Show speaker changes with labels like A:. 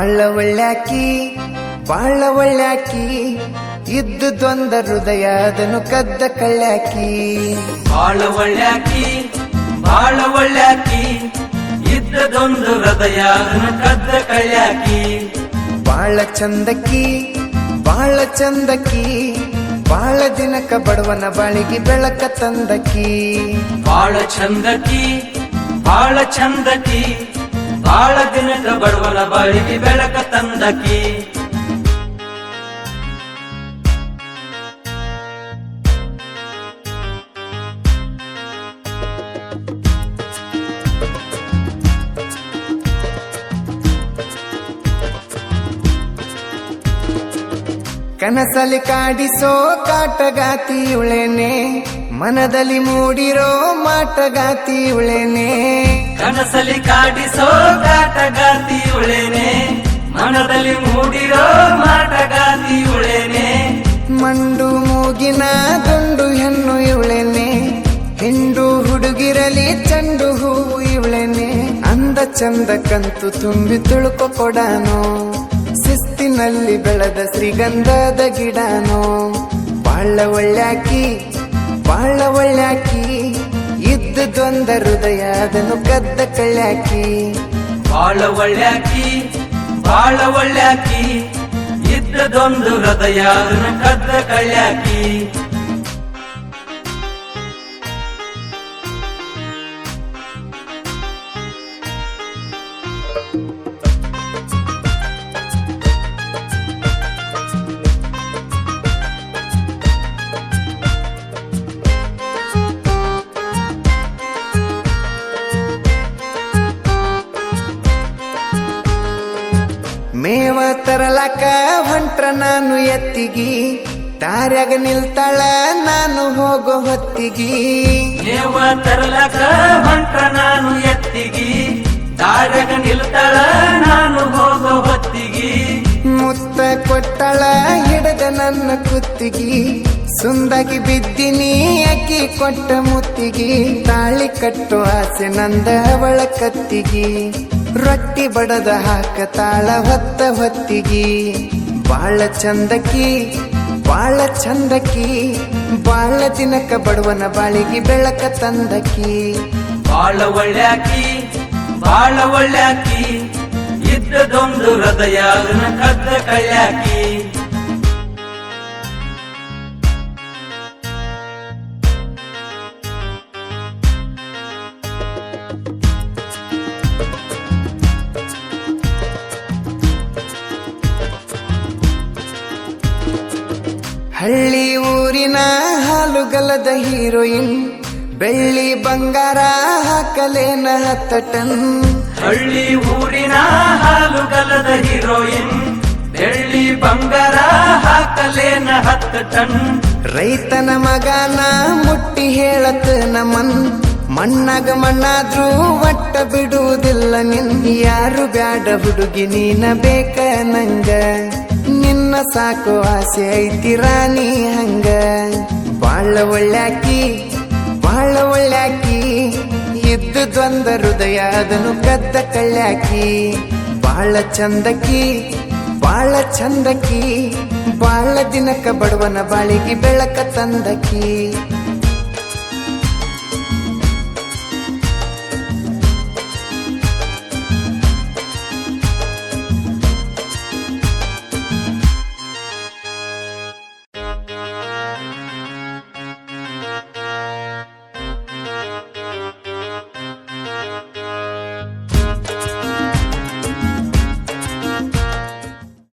A: ಬಾಳ ಒಳ್ಳ್ಯಾಕಿ ಬಾಳ ಒಳ್ಳ್ಯಾಕಿ ಇದ್ದುದೊಂದ ಹೃದಯ ಅದನ್ನು ಕದ್ದ ಕಳ್ಳ್ಯಾಕಿ
B: ಬಾಳ ಒಳ್ಳ್ಯಾಕಿ ಬಾಳ ಒಳ್ಳ್ಯಾಕಿ ಇದ್ದದೊಂದು ಹೃದಯ ಅದನ್ನು ಕದ್ದ ಕಳ್ಳ್ಯಾಕಿ
A: ಬಾಳ ಚಂದಕಿ ಬಾಳ ಚಂದಕಿ ಬಾಳ ದಿನಕ ಬಡವನ ಬಾಳಿಗೆ ಬೆಳಕ ತಂದಕಿ
B: ಬಾಳ ಚಂದಕಿ ಬಾಳ ಚಂದಕಿ ಬಾಳ ದಿನಕ ಬಡವನ ಬಾಳಿಗೆ ಬೆಳಕ ತಂದಕಿ
A: ಕನಸಲಿ ಕಾಡಿಸೋ ಕಾಟಗಾತಿ ಉಳೇನೆ ಮನದಲ್ಲಿ ಮೂಡಿರೋ ಮಾಟಗಾತಿ ಉಳೇನೆ
B: ಕನಸಲಿ ಕಾಡಿಸೋ ಕಾಟಗಾತಿ ಉಳೇನೆ ಮನದಲ್ಲಿ ಮೂಡಿರೋ ಮಾಟಗಾತಿ ಉಳೇನೆ
A: ಮಂಡು ಮೂಗಿನ ದುಂಡು ಹೆಣ್ಣು ಇವಳೇನೆ ಹಿಂಡು ಹುಡುಗಿರಲಿ ಚಂಡು ಹೂವು ಇವಳೇನೆ ಅಂದ ಚಂದ ಕಂತು ತುಂಬಿ ತುಳುಕೊ ಕೊಡಾನೋ ಶಿಸ್ತಿನಲ್ಲಿ ಬೆಳೆದ ಶ್ರೀಗಂಧದ ಗಿಡಾನೋ ಬಾಳ ಒಳ್ಳ್ಯಾಕಿ ಬಾಳ ಒಳ್ಳ್ಯಾಕಿ ಇದ್ದುದೊಂದ ಹೃದಯ ಅದನ್ನು ಕದ್ದ ಕಳ್ಳ್ಯಾಕಿ
B: ಬಾಳ ಒಳ್ಳ್ಯಾಕಿ ಬಾಳ ಒಳ್ಳ್ಯಾಕಿ ಇದ್ದದೊಂದು ಹೃದಯ ಅದನ್ನು ಕದ್ದ ಕಳ್ಳ್ಯಾಕಿ
A: ಮೇವ ತರಲಕ ಹೊಂಟ್ರ ನಾನು ಎತ್ತಿಗಿ ದಾರ್ಯಾಗ ನಿಲ್ತಾಳ ನಾನು ಹೋಗೋ ಹೊತ್ತಿಗಿ
B: ಮೇವ ತರಲಕ ಹೊಂಟ್ರ ನಾನು ಎತ್ತಿಗಿ ದಾರ್ಯಾಗ ನಿಲ್ತಾಳ ನಾನು ಹೋಗೋ ಹೊತ್ತಿಗಿ
A: ಮುತ್ತ ಕೊಟ್ಟಳ ಹಿಡದ ನನ್ನ ಕುತ್ತಿಗಿ ಸುಂದಾಗಿ ಬಿದ್ದಿನಿ ಅಕ್ಕಿ ಕೊಟ್ಟ ಮುತ್ತಿಗಿ ತಾಳಿ ಕಟ್ಟೋ ಆಸೆ ನಂದ ಅವಳ ಕತ್ತಿಗಿ ರೊಟ್ಟಿ ಬಡದ ಹಾಕತಾಳ ಹೊತ್ತ ಹೊತ್ತಿಗಿ ಬಾಳ ಚಂದಕಿ ಬಾಳ ಚಂದಕಿ ಬಾಳ ದಿನಕ ಬಡವನ ಬಾಳಿಗೆ ಬೆಳಕ ತಂದಕಿ
B: ಬಾಳ ಒಳ್ಳ್ಯಾಕಿ ಬಾಳ ಒಳ್ಳ್ಯಾಕಿ ಇದ್ದದೊಂದು ಹೃದಯ ಅದನ್ನ ಕದ್ದ ಕಳ್ಳ್ಯಾಕಿ
A: ಹಳ್ಳಿ ಊರಿನ ಹಾಲುಗಲದ ಹೀರೋಯಿನ್ ಬೆಳ್ಳಿ ಬಂಗಾರ ಹಾಕಲೇನ 10 ಟನ್
B: ಹಳ್ಳಿ ಊರಿನ ಹಾಲುಗಲದ ಹೀರೋಯಿನ್ ಬೆಳ್ಳಿ ಬಂಗಾರ ಹಾಕಲೇನ 10 ಟನ್
A: ರೈತನ ಮಗನ ಮುಟ್ಟಿ ಹೇಳತ್ ನಮನ್ ಮಣ್ಣಾಗ ಮಣ್ಣಾದ್ರೂ ಒಟ್ಟ ಬಿಡುವುದಿಲ್ಲ ನಿನ್ ಯಾರು ಬ್ಯಾಡ ಹುಡುಗಿ ನೀನ ಬೇಕ ನಂಗ ನಿನ್ನ ಸಾಕು ಆಸೆ ಐತಿ ರಾಣಿ ಹಂಗ ಬಾಳ ಒಳ್ಳ್ಯಾಕಿ ಬಾಳ ಒಳ್ಳ್ಯಾಕಿ ಇದ್ದುದೊಂದ ಹೃದಯ ಅದನ್ನು ಕದ್ದ ಕಳ್ಳ್ಯಾಕಿ ಬಾಳ ಚಂದಕಿ ಬಾಳ ಚಂದಕಿ ಬಾಳ ದಿನಕ ಬಡವನ ಬಾಳಿಗೆ ಬೆಳಕ ತಂದಕಿ